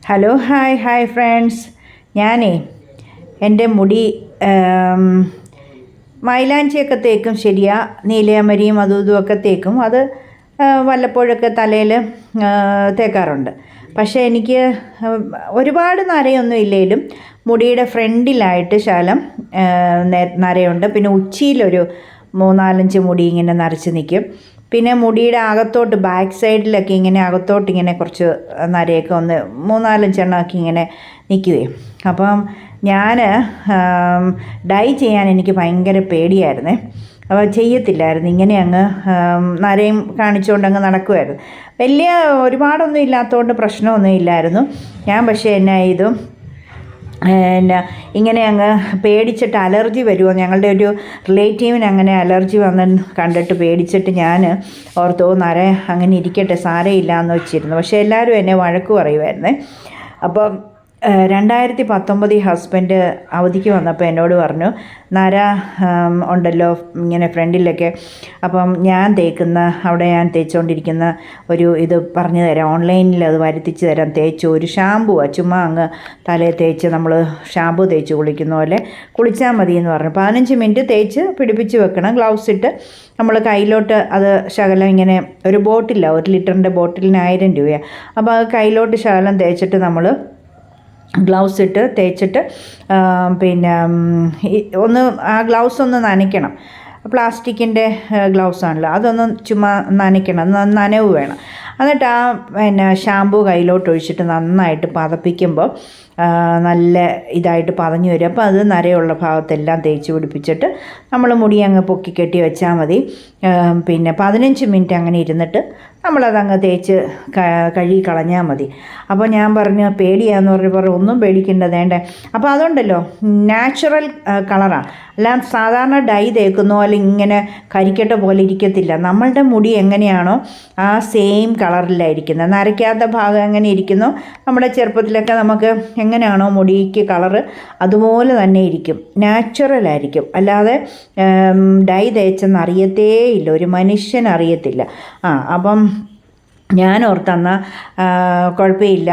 Hello hi friends. ഞാനേ എൻ്റെ മുടി മൈലാഞ്ചിയൊക്കെ തേക്കും, ശരിയാ, നീലയമരിയും അതും ഇതുമൊക്കെ തേക്കും. അത് വല്ലപ്പോഴൊക്കെ തലയിൽ തേക്കാറുണ്ട്. പക്ഷേ എനിക്ക് ഒരുപാട് നരയൊന്നും ഇല്ലെങ്കിലും മുടിയുടെ ഫ്രണ്ടിലായിട്ട് ശകലം നരയുണ്ട്. പിന്നെ ഉച്ചിയിലൊരു 3-4 മുടി ഇങ്ങനെ നരച്ച് നിൽക്കും. പിന്നെ മുടിയുടെ അകത്തോട്ട് ബാക്ക് സൈഡിലൊക്കെ ഇങ്ങനെ അകത്തോട്ട് ഇങ്ങനെ കുറച്ച് നരയൊക്കെ ഒന്ന് 3-4 എണ്ണമൊക്കെ ഇങ്ങനെ നിൽക്കുകയും. അപ്പം ഞാൻ ഡൈ ചെയ്യാൻ എനിക്ക് ഭയങ്കര പേടിയായിരുന്നേ. അപ്പോൾ ചെയ്യത്തില്ലായിരുന്നു. ഇങ്ങനെ അങ്ങ് നരയും കാണിച്ചുകൊണ്ട് അങ്ങ് നടക്കുമായിരുന്നു. വലിയ ഒരുപാടൊന്നും ഇല്ലാത്തതുകൊണ്ട് പ്രശ്നമൊന്നും ഇല്ലായിരുന്നു. ഞാൻ പക്ഷേ എന്നാ ചെയ്തു, ഇങ്ങനെ അങ്ങ് പേടിച്ചിട്ട് അലർജി വരുമോ, ഞങ്ങളുടെ ഒരു റിലേറ്റീവിന് അങ്ങനെ അലർജി വന്ന് കണ്ടിട്ട് പേടിച്ചിട്ട് ഞാൻ ഓർത്തോ നര അങ്ങനെ ഇരിക്കട്ടെ സാരമില്ല എന്ന് വെച്ചിരുന്നു. പക്ഷേ എല്ലാവരും എന്നെ വഴക്ക് പറയുമായിരുന്നേ. അപ്പം 2019 ഹസ്ബൻഡ് അവധിക്ക് വന്നപ്പോൾ എന്നോട് പറഞ്ഞു, നര ഉണ്ടല്ലോ ഇങ്ങനെ ഫ്രണ്ടിലൊക്കെ, അപ്പം ഞാൻ അവിടെ ഞാൻ തേച്ചുകൊണ്ടിരിക്കുന്ന ഒരു ഇത് പറഞ്ഞു തരാം, ഓൺലൈനിൽ അത് വരുത്തിച്ച് തരാം. തേച്ച് ഒരു ഷാമ്പുവാണ്, ചുമ്മാ അങ്ങ് തലയിൽ തേച്ച് നമ്മൾ ഷാമ്പു തേച്ച് കുളിക്കുന്ന പോലെ കുളിച്ചാൽ മതി എന്ന് പറഞ്ഞു. 15 മിനിറ്റ് തേച്ച് പിടിപ്പിച്ച് വെക്കണം. ഗ്ലൗസ് ഇട്ട് നമ്മൾ കയ്യിലോട്ട് അത് ശകലം ഇങ്ങനെ, ഒരു ബോട്ടിലാണ്, 1 ലിറ്ററിൻ്റെ ബോട്ടിലിന് 1000 രൂപയാണ്. അപ്പോൾ അത് കയ്യിലോട്ട് ശകലം തേച്ചിട്ട് നമ്മൾ ഗ്ലൗസ് ഇട്ട് തേച്ചിട്ട് പിന്നെ ഒന്ന് ആ ഗ്ലൗസ് ഒന്ന് നനയ്ക്കണം. പ്ലാസ്റ്റിക്കിൻ്റെ ഗ്ലൗസാണല്ലോ, അതൊന്ന് ചുമ്മാ നനയ്ക്കണം, നനവ് വേണം. എന്നിട്ട് ആ ഷാമ്പു കയ്യിലോട്ട് ഒഴിച്ചിട്ട് നന്നായിട്ട് പതപ്പിക്കുമ്പോൾ നല്ല ഇതായിട്ട് പതഞ്ഞു വരും. അപ്പോൾ അത് നരയുള്ള ഭാഗത്തെല്ലാം തേച്ച് പിടിപ്പിച്ചിട്ട് നമ്മൾ മുടി അങ്ങ് പൊക്കി കെട്ടി വെച്ചാൽ മതി. പിന്നെ 15 മിനിറ്റ് അങ്ങനെ ഇരുന്നിട്ട് നമ്മളതങ്ങ് തേച്ച് കഴുകി കളഞ്ഞാൽ മതി. അപ്പോൾ ഞാൻ പറഞ്ഞു പേടിയാന്ന് പറഞ്ഞപ്പോൾ ഒന്നും പേടിക്കേണ്ട വേണ്ടേ. അപ്പോൾ അതുണ്ടല്ലോ നാച്ചുറൽ കളറാണ്, എല്ലാം സാധാരണ ഡൈ തേക്കുന്നോ അല്ലെങ്കിൽ ഇങ്ങനെ കരിക്കട്ട പോലെ ഇരിക്കത്തില്ല. നമ്മളുടെ മുടി എങ്ങനെയാണോ ആ സെയിം കളറിലായിരിക്കുന്നത്. നരയ്ക്കാത്ത ഭാഗം എങ്ങനെ ഇരിക്കുന്നോ, നമ്മുടെ ചെറുപ്പത്തിലൊക്കെ നമുക്ക് എങ്ങനെയാണോ മുടിക്ക് കളറ് അതുപോലെ തന്നെ ഇരിക്കും, നാച്ചുറലായിരിക്കും. അല്ലാതെ ഡൈ തേച്ചെന്ന് അറിയത്തേയില്ല, ഒരു മനുഷ്യൻ അറിയത്തില്ല. അപ്പം ഞാൻ ഓർത്തെന്ന കുഴപ്പമില്ല,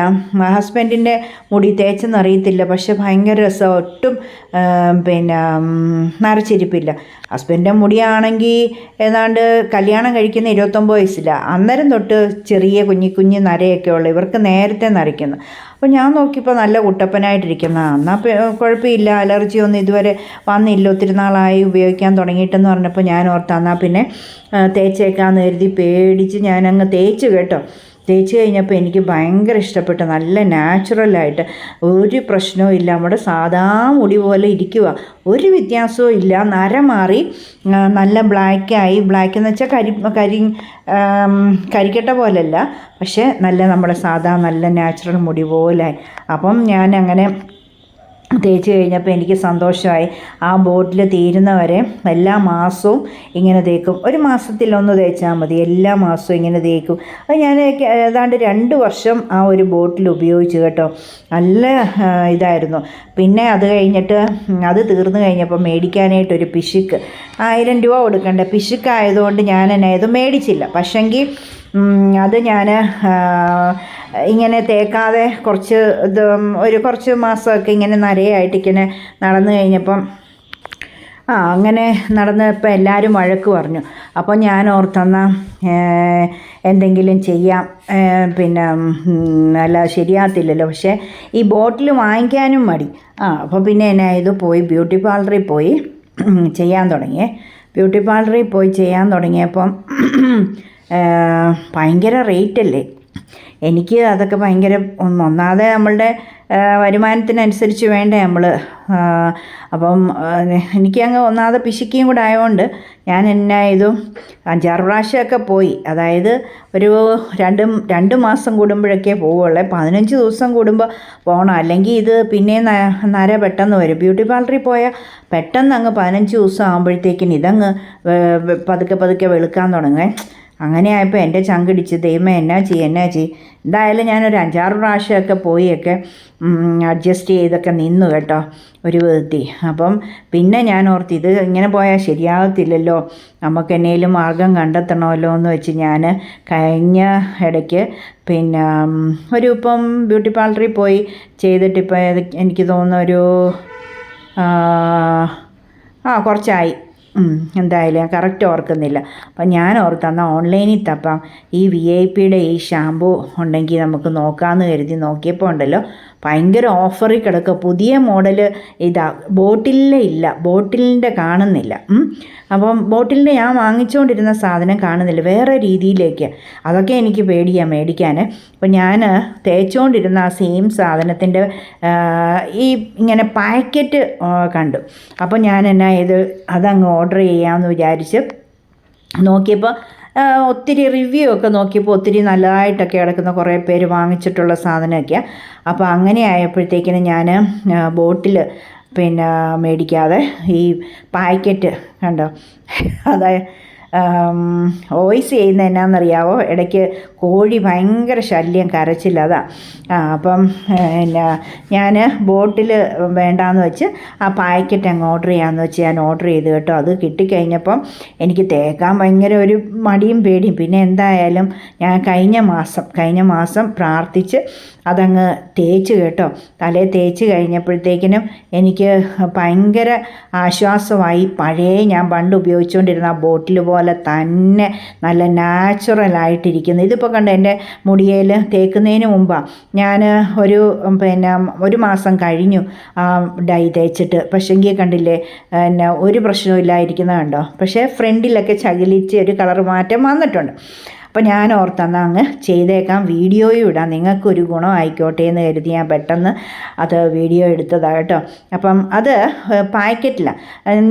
ഹസ്ബൻഡിൻ്റെ മുടി തേച്ചെന്ന് അറിയത്തില്ല, പക്ഷെ ഭയങ്കര രസം, ഒട്ടും പിന്നെ നരച്ചിരിപ്പില്ല. ഹസ്ബൻഡിൻ്റെ മുടിയാണെങ്കിൽ ഏതാണ്ട് കല്യാണം കഴിക്കുന്ന 29 വയസ്സിലാണ്. അന്നേരം തൊട്ട് ചെറിയ കുഞ്ഞു നരയൊക്കെ ഉള്ളു, ഇവർക്ക് നേരത്തെ നരയ്ക്കുന്നു. അപ്പോൾ ഞാൻ നോക്കിയപ്പോൾ നല്ല കുട്ടപ്പനായിട്ടിരിക്കുന്ന, എന്നാൽ കുഴപ്പമില്ല, അലർജിയൊന്നും ഇതുവരെ വന്നില്ല, ഒത്തിരി നാളായി ഉപയോഗിക്കാൻ തുടങ്ങിയിട്ടെന്ന് പറഞ്ഞപ്പോൾ ഞാൻ ഓർത്ത് എന്നാൽ പിന്നെ തേച്ചേക്കാമെന്ന് കരുതി പേടിച്ച് ഞാനങ്ങ് തേച്ച് കേട്ടോ. തേച്ച് കഴിഞ്ഞപ്പോൾ എനിക്ക് ഭയങ്കര ഇഷ്ടപ്പെട്ടു. നല്ല നാച്ചുറലായിട്ട് ഒരു പ്രശ്നവും ഇല്ല, നമ്മുടെ സാധാ മുടി പോലെ ഇരിക്കുക, ഒരു വ്യത്യാസവും ഇല്ല. നര മാറി നല്ല ബ്ലാക്കായി. ബ്ലാക്ക് എന്ന് വെച്ചാൽ കരിക്കട്ട പോലല്ല, പക്ഷേ നല്ല നമ്മുടെ സാധാ നല്ല നാച്ചുറൽ മുടി പോലായി. അപ്പം ഞാൻ അങ്ങനെ തേച്ച് കഴിഞ്ഞപ്പോൾ എനിക്ക് സന്തോഷമായി. ആ ബോട്ടിൽ തീരുന്നവരെ എല്ലാ മാസവും ഇങ്ങനെ തേക്കും. 1 മാസത്തിലൊന്ന് തേച്ചാൽ മതി, എല്ലാ മാസവും ഇങ്ങനെ തേക്കും. അത് ഞാൻ ഏതാണ്ട് 2 വർഷം ആ ഒരു ബോട്ടിൽ ഉപയോഗിച്ചു കേട്ടോ. നല്ല ഇതായിരുന്നു. പിന്നെ അത് കഴിഞ്ഞിട്ട് അത് തീർന്നു കഴിഞ്ഞപ്പോൾ മേടിക്കാനായിട്ടൊരു പിശുക്ക്, 1000 രൂപ കൊടുക്കേണ്ട പിശുക്കായതുകൊണ്ട് ഞാൻ എന്നെ ഇത് മേടിച്ചില്ല. പക്ഷെങ്കിൽ അത് ഞാൻ ഇങ്ങനെ തേക്കാതെ കുറച്ച് മാസമൊക്കെ ഇങ്ങനെ നരയായിട്ട് ഇങ്ങനെ നടന്നു കഴിഞ്ഞപ്പം അങ്ങനെ നടന്നപ്പോൾ എല്ലാവരും വഴക്ക് പറഞ്ഞു. അപ്പോൾ ഞാൻ ഓർത്തെന്നാൽ എന്തെങ്കിലും ചെയ്യാം, പിന്നെ അല്ല ശരിയാകത്തില്ലല്ലോ. പക്ഷേ ഈ ബോട്ടിൽ വാങ്ങിക്കാനും മടി. അപ്പോൾ പിന്നെ എന്നാ ഇത് പോയി ബ്യൂട്ടി പാർലറിൽ പോയി ചെയ്യാൻ തുടങ്ങിയേ. ബ്യൂട്ടി പാർലറിൽ പോയി ചെയ്യാൻ തുടങ്ങിയപ്പം ഭയങ്കര റേറ്റല്ലേ. എനിക്ക് അതൊക്കെ ഭയങ്കര ഒന്നാതെ നമ്മളുടെ വരുമാനത്തിനനുസരിച്ച് വേണ്ടേ നമ്മൾ. അപ്പം എനിക്കങ്ങ് ഒന്നാതെ പിശുക്കിയും കൂടെ ആയതുകൊണ്ട് ഞാൻ എന്നാ ചെയ്തു, 5-6 പ്രാവശ്യമൊക്കെ പോയി. അതായത് ഒരു 2 മാസം കൂടുമ്പോഴൊക്കെ പോവുള്ളേ, 15 ദിവസം കൂടുമ്പോൾ പോകണം, അല്ലെങ്കിൽ ഇത് പിന്നെ നര പെട്ടെന്ന് വരും. ബ്യൂട്ടി പാർലറിൽ പോയാൽ പെട്ടെന്ന് അങ്ങ് 15 ദിവസം ആകുമ്പോഴത്തേക്കിന് ഇതങ്ങ് പതുക്കെ വെളുക്കാൻ തുടങ്ങും. അങ്ങനെ ആയപ്പോൾ എൻ്റെ ചങ്കിടിച്ച് ദൈവമേ എന്നാ ചെയ്യും. എന്തായാലും ഞാനൊരു 5-6 പ്രാവശ്യമൊക്കെ പോയൊക്കെ അഡ്ജസ്റ്റ് ചെയ്തൊക്കെ നിന്നു കേട്ടോ ഒരു വിധത്തിൽ. അപ്പം പിന്നെ ഞാൻ ഓർത്ത് ഇത് ഇങ്ങനെ പോയാൽ ശരിയാകത്തില്ലല്ലോ, നമുക്ക് എന്നേലും മാർഗം കണ്ടെത്തണമല്ലോ എന്ന് വെച്ച് ഞാൻ കഴിഞ്ഞ ഇടയ്ക്ക് പിന്നെ ഇപ്പം ബ്യൂട്ടി പാർലറിൽ പോയി ചെയ്തിട്ടിപ്പോൾ എനിക്ക് തോന്നുന്നു ഒരു കുറച്ചായി. എന്തായാലും കറക്റ്റ് ഓർക്കുന്നില്ല. അപ്പം ഞാൻ ഓർത്തെന്നാൽ ഓൺലൈനിൽ തപ്പാം ഈ VIP ഈ ഷാമ്പു ഉണ്ടെങ്കിൽ നമുക്ക് നോക്കാമെന്ന് കരുതി നോക്കിയപ്പോൾ ഉണ്ടല്ലോ ഭയങ്കര ഓഫറിൽ കിടക്കുക. പുതിയ മോഡൽ ഇതാ, ബോട്ടിലിലെ ഇല്ല, ബോട്ടിലിൻ്റെ കാണുന്നില്ല. അപ്പം ബോട്ടിലിൻ്റെ ഞാൻ വാങ്ങിച്ചുകൊണ്ടിരുന്ന സാധനം കാണുന്നില്ല, വേറെ രീതിയിലേക്ക്. അതൊക്കെ എനിക്ക് പേടിയാണ് മേടിക്കാൻ. അപ്പം ഞാൻ തേച്ചുകൊണ്ടിരുന്ന ആ സെയിം സാധനത്തിൻ്റെ ഈ ഇങ്ങനെ പാക്കറ്റ് കണ്ടു. അപ്പം ഞാൻ എന്നാ ഇത് അതങ്ങ് ഓർഡർ ചെയ്യാമെന്ന് വിചാരിച്ച് നോക്കിയപ്പോൾ ഒത്തിരി റിവ്യൂ ഒക്കെ നോക്കിയപ്പോൾ ഒത്തിരി നല്ലതായിട്ടൊക്കെ കിടക്കുന്ന കുറേ പേര് വാങ്ങിച്ചിട്ടുള്ള സാധനമൊക്കെയാണ്. അപ്പോൾ അങ്ങനെ ആയപ്പോഴത്തേക്കിനും ഞാൻ ബോട്ടിൽ പിന്നെ മേടിക്കാതെ ഈ പാക്കറ്റ് കണ്ടോ, അതായത് വോയിസ് ചെയ്യുന്ന എന്നാണെന്നറിയാവോ, ഇടയ്ക്ക് കോഴി ഭയങ്കര ശല്യം, കരച്ചില്ല. അപ്പം പിന്നെ ഞാൻ ബോട്ടിൽ വേണ്ടാന്ന് വെച്ച് ആ പാക്കറ്റ് അങ്ങ് ഓർഡർ ചെയ്യാമെന്ന് വെച്ച് ഞാൻ ഓർഡർ ചെയ്ത് കേട്ടോ. അത് കിട്ടിക്കഴിഞ്ഞപ്പം എനിക്ക് തേക്കാൻ ഭയങ്കര ഒരു മടിയും പേടിയും. പിന്നെ എന്തായാലും ഞാൻ കഴിഞ്ഞ മാസം പ്രാർത്ഥിച്ച് അതങ്ങ് തേച്ച് കേട്ടോ. തലയിൽ തേച്ച് കഴിഞ്ഞപ്പോഴത്തേക്കിനും എനിക്ക് ഭയങ്കര ആശ്വാസമായി. പഴയ ഞാൻ പണ്ട് ഉപയോഗിച്ചുകൊണ്ടിരുന്ന ആ ബോട്ടിൽ പോലെ തന്നെ നല്ല നാച്ചുറലായിട്ടിരിക്കുന്നു. ഇതിപ്പോൾ കണ്ട എൻ്റെ മുടിയിൽ തേക്കുന്നതിന് മുമ്പാണ് ഞാൻ ഒരു മാസം കഴിഞ്ഞു ഡൈ തേച്ചിട്ട്. പക്ഷെങ്കിൽ കണ്ടില്ലേ ഒരു പ്രശ്നവും ഇല്ലായിരിക്കുന്നത് കണ്ടോ. പക്ഷേ ഫ്രണ്ടിലൊക്കെ ചകിലിച്ച് ഒരു കളർ മാറ്റം വന്നിട്ടുണ്ട്. അപ്പം ഞാൻ ഓർത്തെന്നാൽ അങ്ങ് ചെയ്തേക്കാം, വീഡിയോയും ഇടാം, നിങ്ങൾക്കൊരു ഗുണം ആയിക്കോട്ടെ എന്ന് കരുതി ഞാൻ പെട്ടെന്ന് അത് വീഡിയോ എടുത്തതാണ് കേട്ടോ. അപ്പം അത് പാക്കറ്റിലാണ്.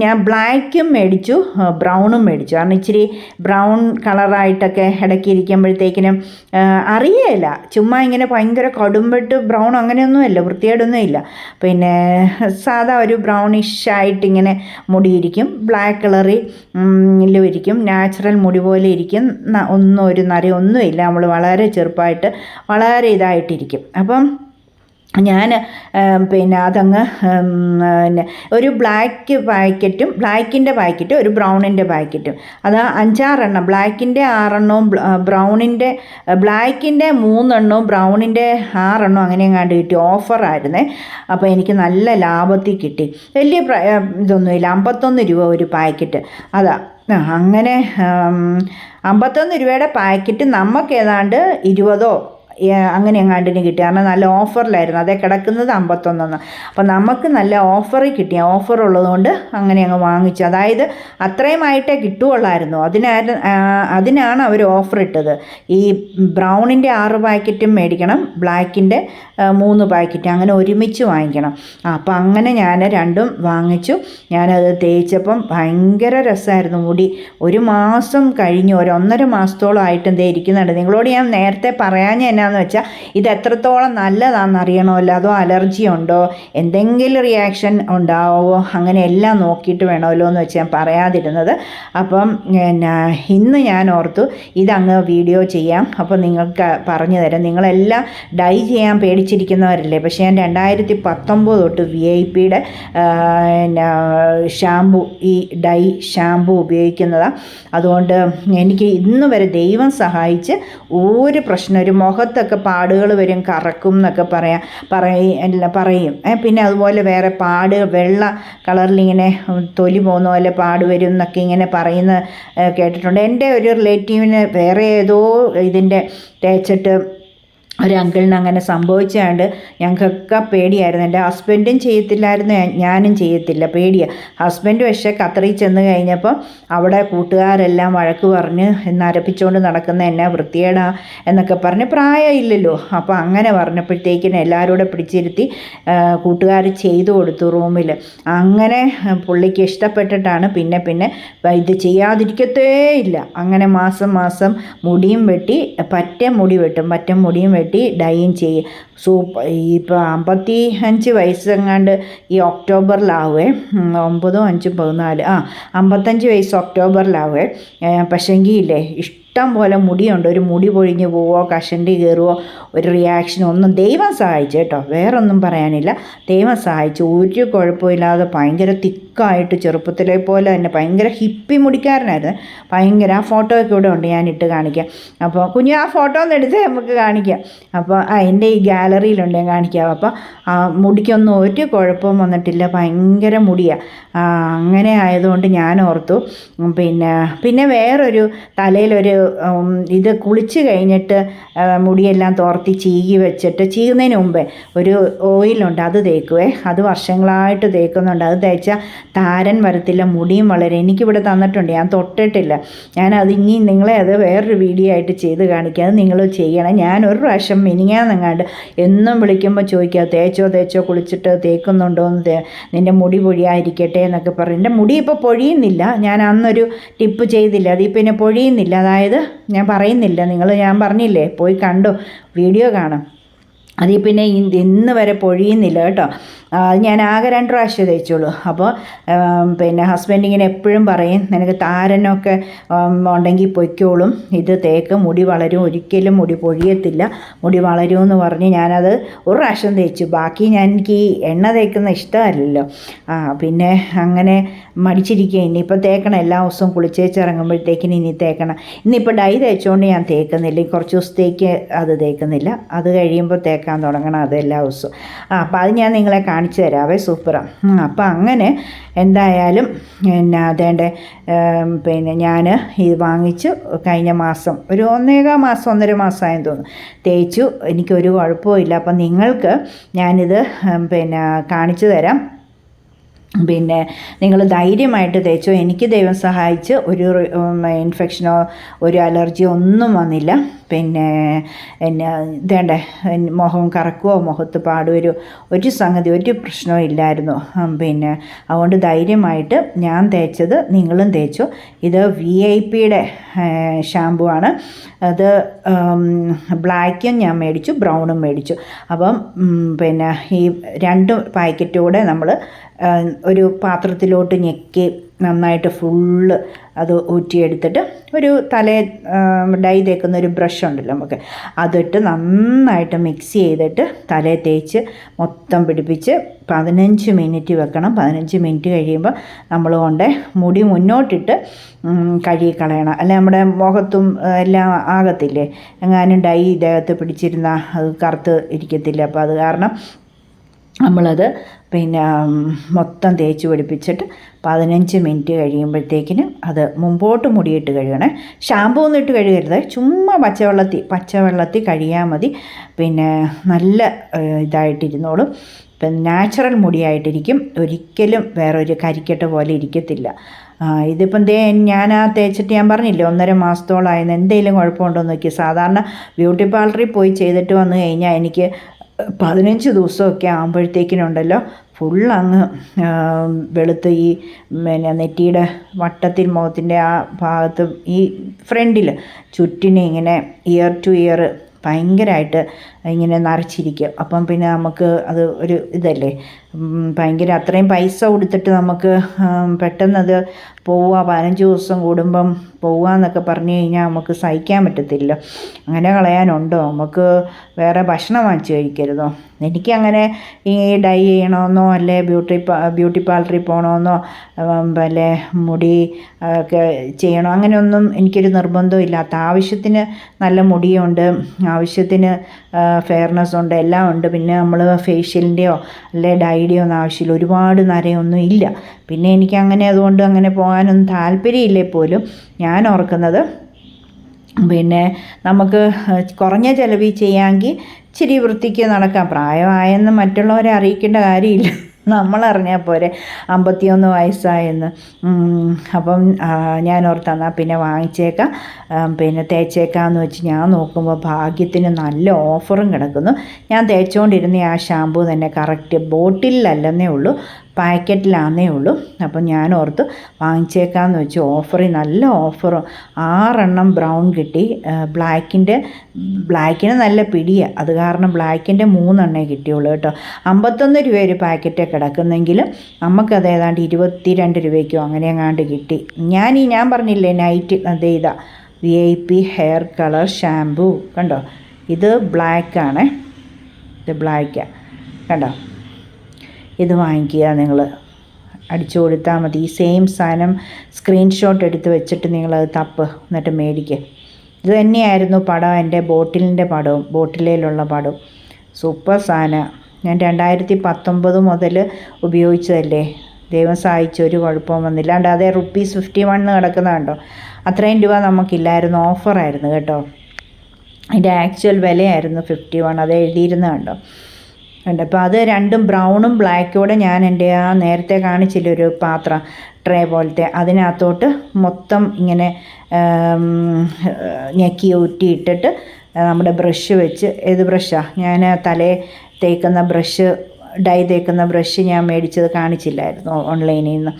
ഞാൻ ബ്ലാക്കും മേടിച്ചു, ബ്രൗണും മേടിച്ചു. കാരണം ഇച്ചിരി ബ്രൗൺ കളറായിട്ടൊക്കെ ഇടയ്ക്ക് ഇരിക്കുമ്പോഴത്തേക്കിനും അറിയേല, ചുമ്മാ ഇങ്ങനെ ഭയങ്കര കടുംപെട്ട് ബ്രൗൺ അങ്ങനെയൊന്നുമില്ല, വൃത്തികേടൊന്നും ഇല്ല. പിന്നെ സാധാ ഒരു ബ്രൗണിഷായിട്ടിങ്ങനെ മുടിയിരിക്കും, ബ്ലാക്ക് കളറിലും ഇരിക്കും, നാച്ചുറൽ മുടി പോലെ ഇരിക്കും, ഒരു നരയൊന്നുമില്ല. നമ്മൾ വളരെ ചെറുപ്പമായിട്ട് വളരെ ഇതായിട്ടിരിക്കും. അപ്പം ഞാൻ പിന്നെ അതങ്ങ് ഒരു ബ്ലാക്കിൻ്റെ പാക്കറ്റും ഒരു ബ്രൗണിൻ്റെ പാക്കറ്റും, അത് 5-6 എണ്ണം, ബ്ലാക്കിൻ്റെ 6 എണ്ണവും ബ്ലാക്കിൻ്റെ 3 എണ്ണവും ബ്രൗണിൻ്റെ 6 എണ്ണവും അങ്ങനെ എങ്ങാണ്ട് കിട്ടി. ഓഫറായിരുന്നേ. അപ്പോൾ എനിക്ക് നല്ല ലാഭത്തിൽ കിട്ടി. വലിയ ഇതൊന്നുമില്ല, 51 രൂപ ഒരു പാക്കറ്റ്. അതാ അങ്ങനെ 51 രൂപയുടെ പാക്കറ്റ് നമുക്ക് ഏതാണ്ട് 20 അങ്ങനെ എങ്ങാണ്ടിന് കിട്ടി. കാരണം നല്ല ഓഫറിലായിരുന്നു, അതേ കിടക്കുന്നത് 51. അപ്പം നമുക്ക് നല്ല ഓഫറിൽ കിട്ടി. ഓഫർ ഉള്ളതുകൊണ്ട് അങ്ങനെ അങ്ങ് വാങ്ങിച്ചു. അതായത് അത്രയുമായിട്ടേ കിട്ടുകയുള്ളായിരുന്നു. അതിനാണ് അവർ ഓഫർ ഇട്ടത്. ഈ ബ്രൗണിൻ്റെ 6 പാക്കറ്റും മേടിക്കണം, ബ്ലാക്കിൻ്റെ 3 പാക്കറ്റ്, അങ്ങനെ ഒരുമിച്ച് വാങ്ങിക്കണം. അപ്പം അങ്ങനെ ഞാൻ രണ്ടും വാങ്ങിച്ചു. ഞാനത് തേച്ചപ്പം ഭയങ്കര രസമായിരുന്നു. മുടി ഒരു മാസം കഴിഞ്ഞു, 1.5 മാസത്തോളം ആയിട്ടും ദേ ഇരിക്കുന്നുണ്ട്. നിങ്ങളോട് ഞാൻ നേരത്തെ പറയാഞ്ഞ എന്നാന്ന് വെച്ചാൽ ഇത് എത്രത്തോളം നല്ലതാണെന്ന് അറിയണമല്ലോ, അതോ അലർജി ഉണ്ടോ, എന്തെങ്കിലും റിയാക്ഷൻ ഉണ്ടാവോ, അങ്ങനെ എല്ലാം നോക്കിയിട്ട് വേണമല്ലോ എന്ന് വെച്ച് ഞാൻ പറയാതിരുന്നത്. അപ്പം ഇന്ന് ഞാൻ ഓർത്തു ഇതങ്ങ് വീഡിയോ ചെയ്യാം. അപ്പോൾ നിങ്ങൾക്ക് പറഞ്ഞു തരാം. നിങ്ങളെല്ലാം ഡൈ ചെയ്യാൻ പേടിച്ചിരിക്കുന്നവരല്ലേ. പക്ഷേ ഞാൻ 2019 തൊട്ട് VIP ഷാമ്പു, ഈ ഡൈ ഷാമ്പു ഉപയോഗിക്കുന്നതാണ്. അതുകൊണ്ട് എനിക്ക് ഇന്ന് വരെ ദൈവം സഹായിച്ച് ഒരു പ്രശ്നം, ഒരു മുഖത്തൊക്കെ പാടുകൾ വരും, കറക്കും എന്നൊക്കെ പറയും. പിന്നെ അതുപോലെ വേറെ വെള്ള കളറിലിങ്ങനെ തൊലി പോകുന്ന പോലെ പാട് വരും എന്നൊക്കെ ഇങ്ങനെ പറയുന്ന കേട്ടിട്ടുണ്ട്. എൻ്റെ ഒരു റിലേറ്റീവിന് വേറെ ഏതോ ഇതിൻ്റെ തേച്ചിട്ട് ഒരു അങ്കിളിന് അങ്ങനെ സംഭവിച്ചാണ്ട് ഞങ്ങൾക്കൊക്കെ പേടിയായിരുന്നു. എൻ്റെ ഹസ്ബൻഡും ചെയ്യത്തില്ലായിരുന്നു, ഞാനും ചെയ്യത്തില്ല, പേടിയാണ്. ഹസ്ബൻഡ് പക്ഷേ ഖത്തറിൽ ചെന്ന് കഴിഞ്ഞപ്പോൾ അവിടെ കൂട്ടുകാരെല്ലാം വഴക്ക് പറഞ്ഞ് നരപ്പിച്ചുകൊണ്ട് നടക്കുന്ന എന്നെ വൃത്തികേടാ എന്നൊക്കെ പറഞ്ഞ്, പ്രായമില്ലല്ലോ. അപ്പോൾ അങ്ങനെ പറഞ്ഞപ്പോഴത്തേക്കിനും എല്ലാവരും കൂടെ പിടിച്ചിരുത്തി കൂട്ടുകാർ ചെയ്തു കൊടുത്തു റൂമിൽ. അങ്ങനെ പുള്ളിക്ക് ഇഷ്ടപ്പെട്ടിട്ടാണ് പിന്നെ ഇത് ചെയ്യാതിരിക്കത്തേ ഇല്ല. അങ്ങനെ മാസം മുടിയും വെട്ടി, പറ്റം മുടിയും വെട്ടി ഡൈയും ചെയ്യും. ഇപ്പോൾ 55 വയസ്സെങ്ങാണ്ട് ഈ ഒക്ടോബറിലാവേ, 9, 5, 14, 55 വയസ്സ് ഒക്ടോബറിലാവേ. പക്ഷേങ്കിൽ ഇല്ലേ ഇഷ്ടം പോലെ മുടിയുണ്ട്. ഒരു മുടി പൊഴിഞ്ഞ് പോവോ കഷണ്ടി കയറുവോ ഒരു റിയാക്ഷനോ ഒന്നും ദൈവം സഹായിച്ചു കേട്ടോ, വേറൊന്നും പറയാനില്ല. ദൈവം സഹായിച്ചു, ഒരു കുഴപ്പമില്ലാതെ ഭയങ്കര തിക്കായിട്ട് ചെറുപ്പത്തിലെ പോലെ തന്നെ ഭയങ്കര ഹിപ്പി മുടിക്കാരനായിരുന്നു. ഭയങ്കര ആ ഫോട്ടോ ഒക്കെ ഇവിടെ ഉണ്ട്, ഞാൻ ഇട്ട് കാണിക്കാം. അപ്പോൾ കുഞ്ഞു ആ ഫോട്ടോ ഒന്ന് എടുത്ത് നമുക്ക് കാണിക്കാം. അപ്പോൾ എൻ്റെ ഈ ഗാലറിയിലുണ്ട്, ഞാൻ കാണിക്കാം. അപ്പോൾ ആ മുടിക്കൊന്നും ഒരു കുഴപ്പവും വന്നിട്ടില്ല, ഭയങ്കര മുടിയാണ്. അങ്ങനെ ആയതുകൊണ്ട് ഞാൻ ഓർത്തു പിന്നെ വേറൊരു തലയിലൊരു ഇത് കുളിച്ച് കഴിഞ്ഞിട്ട് മുടിയെല്ലാം തോർത്തി ചീകി വെച്ചിട്ട് ചീകുന്നതിന് മുമ്പേ ഒരു ഓയിലുണ്ട്, അത് തേക്കുവേ. അത് വർഷങ്ങളായിട്ട് തേക്കുന്നുണ്ട്. അത് തേച്ചാൽ താരൻ വരത്തില്ല, മുടിയും വളരെ. എനിക്കിവിടെ തന്നിട്ടുണ്ട്, ഞാൻ തൊട്ടിട്ടില്ല. ഞാനത് ഇനി നിങ്ങളെ അത് വേറൊരു വീഡിയോ ആയിട്ട് ചെയ്ത് കാണിക്കുക, അത് നിങ്ങൾ ചെയ്യണം. ഞാൻ ഒരു പ്രാവശ്യം മിനിങ്ങാന്നെങ്ങാണ്ട് എന്നും വിളിക്കുമ്പോൾ ചോദിക്കുക, തേച്ചോ കുളിച്ചിട്ട് തേക്കുന്നുണ്ടോ എന്ന്, നിൻ്റെ മുടി പൊഴിയാതിരിക്കട്ടെ എന്നൊക്കെ പറയും. എൻ്റെ മുടി ഇപ്പോൾ പൊഴിയുന്നില്ല, ഞാൻ അന്നൊരു ടിപ്പ് ചെയ്തില്ല, അതിൽ പിന്നെ പൊഴിയുന്നില്ല. അതായത് ഞാൻ പറയുന്നില്ല, ഞാൻ പറഞ്ഞില്ലേ, പോയി കണ്ടോ, വീഡിയോ കാണാം. അതിൽ പിന്നെ ഇന്ന് വരെ പൊഴിയുന്നില്ല കേട്ടോ. ഞാൻ ആകെ 2 പ്രാവശ്യം തേച്ചുള്ളൂ. അപ്പോൾ ഹസ്ബൻഡ് ഇങ്ങനെ എപ്പോഴും പറയും, നിനക്ക് താരനൊക്കെ ഉണ്ടെങ്കിൽ പൊയ്ക്കോളും, ഇത് തേക്ക്, മുടി വളരും, ഒരിക്കലും മുടി പൊഴിയത്തില്ല, മുടി വളരുമെന്ന് പറഞ്ഞ് ഞാനത് ഒരു പ്രാവശ്യം തേച്ചു. ബാക്കി എനിക്ക് ഈ എണ്ണ തേക്കുന്ന ഇഷ്ടമല്ലല്ലോ. പിന്നെ അങ്ങനെ മടിച്ചിരിക്കുക. ഇനിയിപ്പോൾ തേക്കണം, എല്ലാ ദിവസവും കുളിച്ചേച്ചിറങ്ങുമ്പോഴത്തേക്കിന് ഇനി തേക്കണം. ഇന്നിപ്പോൾ ഡൈ തേച്ചുകൊണ്ട് ഞാൻ തേക്കുന്നില്ല, കുറച്ച് ദിവസത്തേക്ക് അത് തേക്കുന്നില്ല, അത് കഴിയുമ്പോൾ തേക്കാൻ തുടങ്ങണം, അത് എല്ലാ ദിവസവും. അപ്പോൾ അത് ഞാൻ നിങ്ങളെ കാണിച്ചു തരാവേ, സൂപ്പറാണ്. അപ്പോൾ അങ്ങനെ എന്തായാലും അതേണ്ട ഞാൻ ഇത് വാങ്ങിച്ചു കഴിഞ്ഞ മാസം, ഒരു 1.5 മാസമായെന്ന് തോന്നുന്നു, തേച്ചു. എനിക്കൊരു കുഴപ്പമില്ല. അപ്പം നിങ്ങൾക്ക് ഞാനിത് കാണിച്ചു തരാം. നിങ്ങൾ ധൈര്യമായിട്ട് തേച്ചോ. എനിക്ക് ദൈവം സഹായിച്ച് ഒരു ഇൻഫെക്ഷനോ ഒരു അലർജിയോ ഒന്നും വന്നില്ല. ഇതേണ്ടേ മുഖം കറക്കുവോ മുഖത്ത് പാടുവരോ ഒരു സംഗതി, ഒരു പ്രശ്നവും ഇല്ലായിരുന്നു. അതുകൊണ്ട് ധൈര്യമായിട്ട് ഞാൻ തേച്ചത് നിങ്ങളും തേച്ചോ. ഇത് VIP-യുടെ ഷാമ്പു ആണ്. അത് ബ്ലാക്കും ഞാൻ മേടിച്ചു, ബ്രൗണും മേടിച്ചു. അപ്പം ഈ 2 പാക്കറ്റ് കൂടെ നമ്മൾ ഒരു പാത്രത്തിലോട്ട് ഞെക്കി നന്നായിട്ട് ഫുള്ള് അത് ഊറ്റിയെടുത്തിട്ട് ഒരു ഡൈ തേക്കുന്ന ഒരു ബ്രഷ് ഉണ്ടല്ലോ നമുക്ക്, അതിട്ട് നന്നായിട്ട് മിക്സ് ചെയ്തിട്ട് തലയിൽ തേച്ച് മൊത്തം പിടിപ്പിച്ച് 15 മിനിറ്റ് വെക്കണം. 15 മിനിറ്റ് കഴിയുമ്പോൾ നമ്മൾ മുടി മുന്നോട്ടിട്ട് കഴുകിക്കളയണം, അല്ലെ നമ്മുടെ മുഖത്തും എല്ലാം ആകത്തില്ലേ, എങ്ങാനും ഡൈ ഇദ്ദേഹത്ത് പിടിച്ചിരുന്നാൽ അത് കറുത്ത് ഇരിക്കത്തില്ല. അപ്പോൾ അത് കാരണം നമ്മളത് മൊത്തം തേച്ച് പിടിപ്പിച്ചിട്ട് 15 മിനിറ്റ് കഴിയുമ്പോഴത്തേക്കിന് അത് മുമ്പോട്ട് മുടിയിട്ട് കഴുകണേ. ഷാമ്പൂ ഒന്നും ഇട്ട് കഴുകരുത്, ചുമ്മാ പച്ചവെള്ളത്തിൽ കഴുകിയാൽ മതി. നല്ല ഇതായിട്ടിരുന്നോളും, നാച്ചുറൽ മുടിയായിട്ടിരിക്കും. ഒരിക്കലും വേറൊരു കരിക്കട്ട പോലെ ഇരിക്കത്തില്ല. ഇതിപ്പം ഞാൻ തേച്ചിട്ട് ഞാൻ പറഞ്ഞില്ലേ 1.5 മാസത്തോളമായിരുന്നു. എന്തെങ്കിലും കുഴപ്പമുണ്ടോയെന്ന് നോക്കി. സാധാരണ ബ്യൂട്ടി പാർലറിൽ പോയി ചെയ്തിട്ട് വന്നു കഴിഞ്ഞാൽ എനിക്ക് 15 ദിവസമൊക്കെ ആകുമ്പോഴത്തേക്കിനുണ്ടല്ലോ ഫുള്ളങ്ങ് വെളുത്ത് ഈ നെറ്റിയുടെ വട്ടത്തിൽ മുഖത്തിൻ്റെ ആ ഭാഗത്ത് ഈ ഫ്രണ്ടിൽ ചുറ്റിനെ ഇങ്ങനെ ഇയർ ടു ഇയർ ഭയങ്കരമായിട്ട് ഇങ്ങനെ നരച്ചിരിക്കും. അപ്പം നമുക്ക് അത് ഒരു ഇതല്ലേ, ഭയങ്കര അത്രയും പൈസ കൊടുത്തിട്ട് നമുക്ക് പെട്ടെന്നത് പോവുക, 15 ദിവസം കൂടുമ്പം പോവുക എന്നൊക്കെ പറഞ്ഞു കഴിഞ്ഞാൽ നമുക്ക് സഹിക്കാൻ പറ്റത്തില്ല. അങ്ങനെ കളയാനുണ്ടോ? നമുക്ക് വേറെ ഭക്ഷണം വാങ്ങിച്ച് കഴിക്കരുതോ? എനിക്കങ്ങനെ ഈ ഡൈ ചെയ്യണമെന്നോ അല്ലെ ബ്യൂട്ടി പാർലറിൽ പോകണമെന്നോ അല്ലെ മുടി ഒക്കെ ചെയ്യണോ അങ്ങനെയൊന്നും എനിക്കൊരു നിർബന്ധവും ഇല്ലാത്ത. ആവശ്യത്തിന് നല്ല മുടിയുണ്ട്, ആവശ്യത്തിന് ഫെയർനെസ് ഉണ്ട്, എല്ലാം ഉണ്ട്. പിന്നെ നമ്മൾ ഫേഷ്യലിൻ്റെയോ അല്ലെ ഡൈയുടെയോ ഒന്നും ആവശ്യമില്ല. ഒരുപാട് നരയൊന്നും ഇല്ല. പിന്നെ എനിക്കങ്ങനെ അതുകൊണ്ട് അങ്ങനെ പോകാനൊന്നും താല്പര്യമില്ലേ പോലും. ഞാൻ ഓർക്കുന്നത് നമുക്ക് കുറഞ്ഞ ചിലവിൽ ചെയ്യാമെങ്കിൽ ഇച്ചിരി വൃത്തിക്ക് നടക്കാം. പ്രായമായെന്ന് മറ്റുള്ളവരെ അറിയിക്കേണ്ട കാര്യമില്ല, നമ്മളറിഞ്ഞാൽ പോരെ 51 വയസ്സായെന്ന്. അപ്പം ഞാൻ ഓർത്തെന്നാൽ പിന്നെ വാങ്ങിച്ചേക്കാം, തേച്ചേക്കാമെന്ന് വെച്ച് ഞാൻ നോക്കുമ്പോൾ ഭാഗ്യത്തിന് നല്ല ഓഫറും കിടക്കുന്നു. ഞാൻ തേച്ചുകൊണ്ടിരുന്ന ആ ഷാമ്പൂ തന്നെ കറക്റ്റ് ബോട്ടിലല്ലെന്നേ ഉള്ളൂ, പാക്കറ്റിലാന്നേ ഉള്ളൂ. അപ്പം ഞാൻ ഓർത്ത് വാങ്ങിച്ചേക്കാമെന്ന് വെച്ച് ഓഫറിൽ നല്ല ഓഫറും 6 എണ്ണം ബ്രൗൺ കിട്ടി. ബ്ലാക്കിന് നല്ല പിടിയാണ്, അത് കാരണം ബ്ലാക്കിൻ്റെ 3 എണ്ണേ കിട്ടിയുള്ളൂ കേട്ടോ. 51 രൂപ ഒരു പാക്കറ്റ് കിടക്കുന്നെങ്കിലും നമുക്കത് ഏതാണ്ട് 22 രൂപയ്ക്കോ അങ്ങനെ എങ്ങാണ്ട് കിട്ടി. ഞാൻ പറഞ്ഞില്ലേ നൈറ്റ് അതേ ഇതാ VIP ഹെയർ കളർ ഷാമ്പൂ. കണ്ടോ, ഇത് ബ്ലാക്കാണ്, ഇത് ബ്ലാക്കാണ്. കണ്ടോ, ഇത് വാങ്ങിക്കുക. നിങ്ങൾ അടിച്ചു കൊടുത്താൽ മതി. ഈ സെയിം സാധനം സ്ക്രീൻഷോട്ട് എടുത്ത് വെച്ചിട്ട് നിങ്ങളത് തപ്പ്, എന്നിട്ട് മേടിക്കുക. ഇത് തന്നെയായിരുന്നു പടം, എൻ്റെ ബോട്ടിലിൻ്റെ പടവും, ബോട്ടിലേലുള്ള പടവും. സൂപ്പർ സാധനം. ഞാൻ 2019 മുതൽ ഉപയോഗിച്ചതല്ലേ, ദൈവം സഹായിച്ച് ഒരു കുഴപ്പവും വന്നില്ല. അല്ലാണ്ട് അതേ ₹51 കിടക്കുന്നത് കണ്ടോ, അത്രയും രൂപ നമുക്കില്ലായിരുന്നു, ഓഫറായിരുന്നു കേട്ടോ. അതിൻ്റെ ആക്ച്വൽ വിലയായിരുന്നു 51, അത് എഴുതിയിരുന്നത് കണ്ടോ. ഉണ്ട്. അപ്പോൾ അത് രണ്ടും ബ്രൗണും ബ്ലാക്കോടെ ഞാൻ എൻ്റെ ആ നേരത്തെ കാണിച്ചില്ല ഒരു പാത്രം, ട്രേ പോലത്തെ, അതിനകത്തോട്ട് മൊത്തം ഇങ്ങനെ ഞെക്കി ഊറ്റിയിട്ടിട്ട് നമ്മുടെ ബ്രഷ് വെച്ച്, ഏത് ബ്രഷാണ് ഞാൻ തലേ തേക്കുന്ന ബ്രഷ്, ഡൈ തേക്കുന്ന ബ്രഷ് ഞാൻ മേടിച്ചത് കാണിച്ചില്ലായിരുന്നു ഓൺലൈനിൽ നിന്ന്.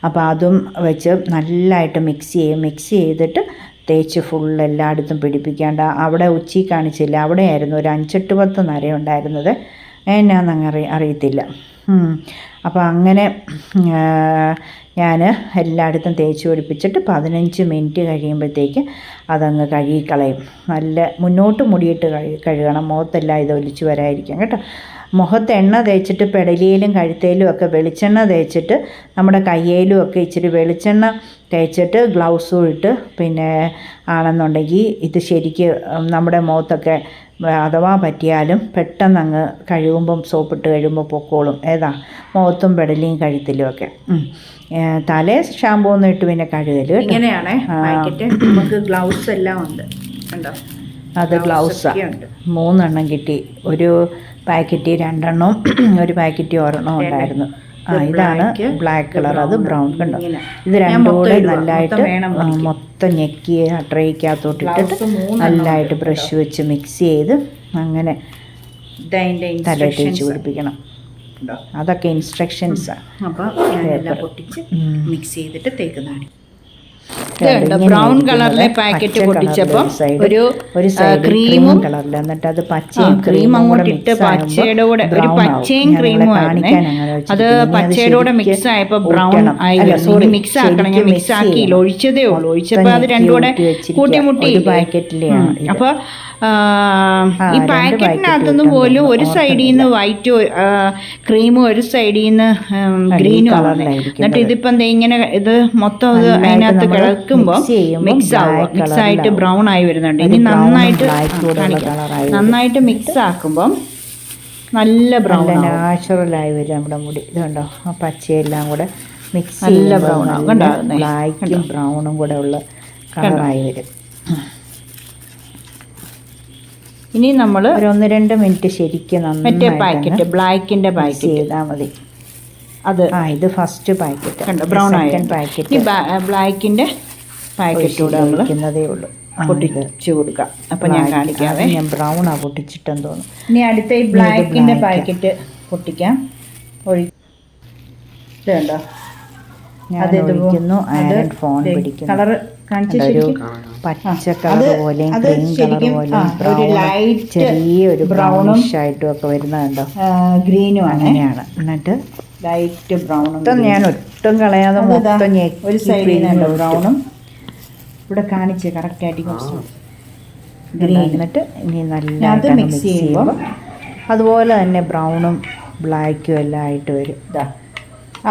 അപ്പോൾ അതും വെച്ച് നല്ലതായിട്ട് മിക്സ് ചെയ്തിട്ട് തേച്ച് ഫുൾ എല്ലായിടത്തും പിടിപ്പിക്കാണ്ട്. അവിടെ ഉച്ചി കാണിച്ചില്ല, അവിടെയായിരുന്നു ഒരു 5-8 നര ഉണ്ടായിരുന്നത്, എന്നാന്നങ്ങ് അറിയത്തില്ല. അപ്പോൾ അങ്ങനെ ഞാൻ എല്ലായിടത്തും തേച്ച് പിടിപ്പിച്ചിട്ട് 15 മിനിറ്റ് കഴിയുമ്പോഴത്തേക്ക് അതങ്ങ് കഴുകിക്കളയും. നല്ല മുന്നോട്ട് മുടിയിട്ട് കഴുകണം, മുഖത്തെല്ലാം ഇത് ഒലിച്ച് വരാതിരിക്കും കേട്ടോ. മുഖത്ത് എണ്ണ തേച്ചിട്ട് പെടലിയിലും കഴുത്തേലും ഒക്കെ വെളിച്ചെണ്ണ തേച്ചിട്ട്, നമ്മുടെ കയ്യിലും ഒക്കെ ഇച്ചിരി വെളിച്ചെണ്ണ തേച്ചിട്ട് ഗ്ലൗസും ഇട്ട് പിന്നെ ആണെന്നുണ്ടെങ്കിൽ ഇത് ശരിക്ക് നമ്മുടെ മുഖത്തൊക്കെ അഥവാ പറ്റിയാലും പെട്ടെന്ന് അങ്ങ് കഴുകുമ്പം സോപ്പിട്ട് കഴിയുമ്പോൾ പൊക്കോളും. മുഖത്തും പെടലിയും കഴുത്തിലും ഒക്കെ. തലേ ഷാമ്പൂ ഒന്നും ഇട്ട് പിന്നെ കഴുകല്. ഇങ്ങനെയാണ് പാക്കറ്റ്. നമുക്ക് ഗ്ലൗസ് എല്ലാം ഉണ്ട് കണ്ടോ, അത് ഗ്ലൗസാണ്. 3 എണ്ണം കിട്ടി. ഒരു പാക്കറ്റ് 2 എണ്ണവും ഒരു പാക്കറ്റ് 1 എണ്ണവും ഉണ്ടായിരുന്നു. ഇതാണ് ബ്ലാക്ക് കളർ, അത് ബ്രൗൺ. കണ്ടോ, ഇത് രണ്ടും കൂടെ നല്ലതായിട്ട് മൊത്തം ഞെക്കി ട്രേക്കകത്തോട്ട് ഇട്ടിട്ട് നല്ലതായിട്ട് ബ്രഷ് വെച്ച് മിക്സ് ചെയ്ത് അങ്ങനെ തലയിൽ തേച്ച് പിടിപ്പിക്കണം. അതൊക്കെ ഇൻസ്ട്രക്ഷൻസാണ്. അപ്പോൾ ഞാനെല്ലാം പൊട്ടിച്ച് മിക്സ് ചെയ്തിട്ട് തേക്കുന്നതാണ്. ബ്രൗൺ കളറിലെ പാക്കറ്റ് പൊട്ടിച്ചപ്പോൾ ഒരു ക്രീമും കളറിൽ, എന്നിട്ട് അത് പച്ചയും ക്രീം അങ്ങോട്ട് ഇട്ട് പച്ചയുടെ കൂടെ ഒരു പച്ചയും ക്രീമും ആയിരുന്നേ. അത് പച്ചയുടെ കൂടെ മിക്സ് ആയപ്പോൾ ബ്രൗൺ ആയി. മിക്സ് ആക്കണം, ഞാൻ മിക്സ് ആക്കിയില്ല, ഒഴിച്ചതേ ഉള്ളൂ. ഒഴിച്ചപ്പോൾ അത് രണ്ടും കൂടെ കൂട്ടിമുട്ടി പാക്കറ്റിലെയാണ്. അപ്പോൾ ഈ പാക്കറ്റിനകത്തുനിന്ന് പോലും ഒരു സൈഡിൽ നിന്ന് വൈറ്റ് ക്രീമും ഒരു സൈഡിൽ നിന്ന് ഗ്രീനും ആണ്. എന്നിട്ട് ഇതിപ്പം ഇങ്ങനെ ഇത് മൊത്തം അതിനകത്ത് കിടക്കുമ്പോൾ മിക്സ് ആയിട്ട് ബ്രൗൺ ആയി വരുന്നുണ്ട്. ഇനി നന്നായിട്ട് മിക്സ് ആക്കുമ്പം നല്ല ബ്രൗൺ നാച്ചുറലായി വരും നമ്മുടെ മുടി. ഇതുണ്ടോ, ആ പച്ചയെല്ലാം കൂടെ മിക്സ് നല്ല ബ്രൗൺ ആകും. ബ്ലാക്കും ബ്രൗണും കൂടെ ഉള്ള കളറായി വരും. ഇനി നമ്മൾ ഒരു 1-2 മിനിറ്റ് ശരിക്കും മറ്റേ പാക്കറ്റ് ബ്ലാക്കിൻ്റെ പാക്കറ്റ് ചെയ്താൽ മതി. അത് ഇത് ഫസ്റ്റ് പാക്കറ്റ് കണ്ടോ, ബ്രൗൺ ആയ പാക്കറ്റ്. ബ്ലാക്കിൻ്റെ പാക്കറ്റൂടെ നമ്മൾ വയ്ക്കുന്നതേ ഉള്ളൂ, പൊട്ടിച്ച് കൊടുക്കാം. അപ്പം ഞാൻ കാണിക്കാവേ. ഞാൻ ബ്രൗണാണ് പൊട്ടിച്ചിട്ടെന്ന് തോന്നുന്നു. ഇനി അടുത്ത ഈ ബ്ലാക്കിൻ്റെ പാക്കറ്റ് പൊട്ടിക്കാം. ഇത് കണ്ടോ, അത് ഒഴിക്കുന്നു. ഫോൺ പിടിക്കുന്നു. കളർ പച്ച കളർ പോലെയും ക്രീം കളർ പോലെയും ചെറിയൊരു ബ്രൗണിഷ് ആയിട്ടും ഒക്കെ വരുന്നതുണ്ടോ, ഗ്രീനും അങ്ങനെയാണ്. എന്നിട്ട് ലൈറ്റ് ബ്രൗണും ഞാൻ ഒട്ടും കളയാതെ മൊത്തം ഒരു സൈഡിൽ ബ്രൗണും ഇവിടെ കാണിച്ച് കറക്റ്റായിട്ട് ഗ്രീൻ. എന്നിട്ട് ഇനി നല്ല മിക്സ് ചെയ്യുമ്പോൾ അതുപോലെ തന്നെ ബ്രൗണും ബ്ലാക്കും എല്ലാം ആയിട്ട് വരും.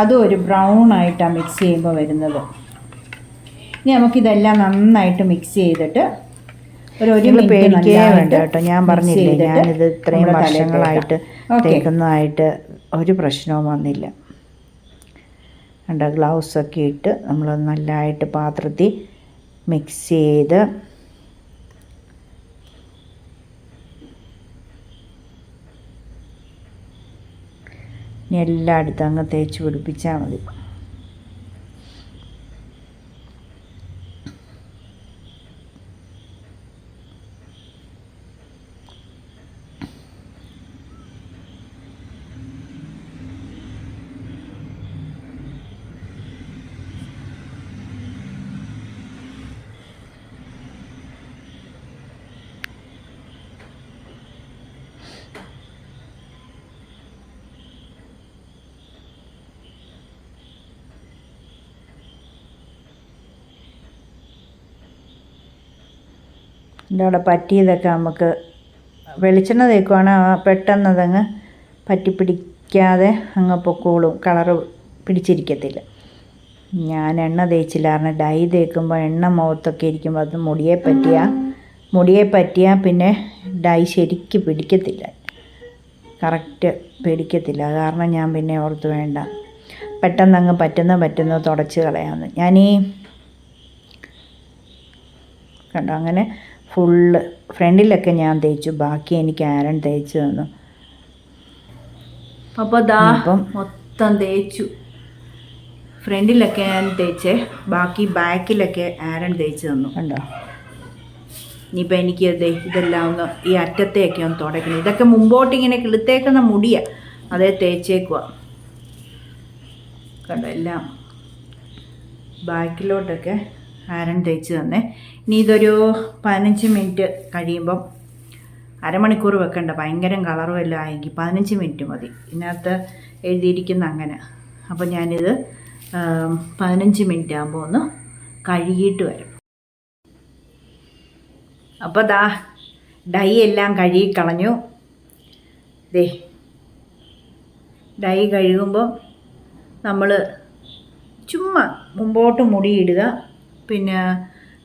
അതും ഒരു ബ്രൗൺ ആയിട്ടാണ് മിക്സ് ചെയ്യുമ്പോൾ വരുന്നത്. ഇനി നമുക്കിതെല്ലാം നന്നായിട്ട് മിക്സ് ചെയ്തിട്ട് ഒരു മിനിറ്റ് വേണ്ട കേട്ടോ. ഞാൻ പറഞ്ഞില്ലേ, ഞാനിത് ഇത്രയും വർഷങ്ങളായിട്ട് തേക്കുന്നതായിട്ട് ഒരു പ്രശ്നവും വന്നില്ല. കണ്ടോ, ഗ്ലൗസൊക്കെ ഇട്ട് നമ്മൾ നല്ലതായിട്ട് പാത്രത്തിൽ മിക്സ് ചെയ്ത് ഇനി എല്ലായിടത്തും അങ്ങ് തേച്ച് പിടിപ്പിച്ചാൽ മതി. എൻ്റെ അവിടെ പറ്റിയതൊക്കെ നമുക്ക് വെളിച്ചെണ്ണ തേക്കുവാണെങ്കിൽ പെട്ടെന്നതങ്ങ് പറ്റിപ്പിടിക്കാതെ അങ്ങ് പൊക്കോളും, കളറ് പിടിച്ചിരിക്കത്തില്ല. ഞാൻ എണ്ണ തേച്ചില്ല, കാരണം ഡൈ തേക്കുമ്പോൾ എണ്ണ മുഖത്തൊക്കെ ഇരിക്കുമ്പോൾ അത് മുടിയെ പറ്റിയാൽ പിന്നെ ഡൈ ശരിക്ക് പിടിക്കത്തില്ല, കറക്റ്റ് പിടിക്കത്തില്ല. അത് കാരണം ഞാൻ പിന്നെ ഓർത്ത് വേണ്ട, പെട്ടെന്നങ്ങ് പറ്റുന്ന തുടച്ച് കളയാമെന്ന്. ഞാനീ കണ്ടോ അങ്ങനെ ഫുള്ള് ഫ്രണ്ടിലൊക്കെ ഞാൻ തേച്ചു, ബാക്കി എനിക്ക് ആരൻ തേച്ച് തന്നു. അപ്പോൾ മൊത്തം തേച്ചു, ഫ്രണ്ടിലൊക്കെ ഞാൻ തേച്ചേ, ബാക്കി ബാക്കിലൊക്കെ ആരൻ തേച്ച് തന്നു. കണ്ടോ, ഇനിയിപ്പോൾ എനിക്ക് ഇതെല്ലാം ഒന്ന് ഈ അറ്റത്തെയൊക്കെ ഒന്ന് തുടയ്ക്കണം. ഇതൊക്കെ മുമ്പോട്ട് ഇങ്ങനെ കിളുത്തേക്കുന്ന മുടിയാണ്, അതേ തേച്ചേക്കുക. കണ്ടോ, എല്ലാം ബാക്കിലോട്ടൊക്കെ ആരൻ തേച്ച് തന്നെ. ഇനി ഇതൊരു 15 മിനിറ്റ് കഴിയുമ്പം, അരമണിക്കൂർ വെക്കണ്ട, ഭയങ്കര കളറും എല്ലാം ആയെങ്കിൽ 15 മിനിറ്റ് മതി. ഇതിനകത്ത് എഴുതിയിരിക്കുന്ന അങ്ങനെ. അപ്പോൾ ഞാനിത് 15 മിനിറ്റ് ആകുമ്പോൾ ഒന്ന് കഴുകിയിട്ട് വരും. അപ്പോൾ ഡൈ എല്ലാം കഴുകി കളഞ്ഞു. ഡൈ കഴുകുമ്പോൾ നമ്മൾ ചുമ്മാ മുമ്പോട്ട് മുടിയിടുക, പിന്നെ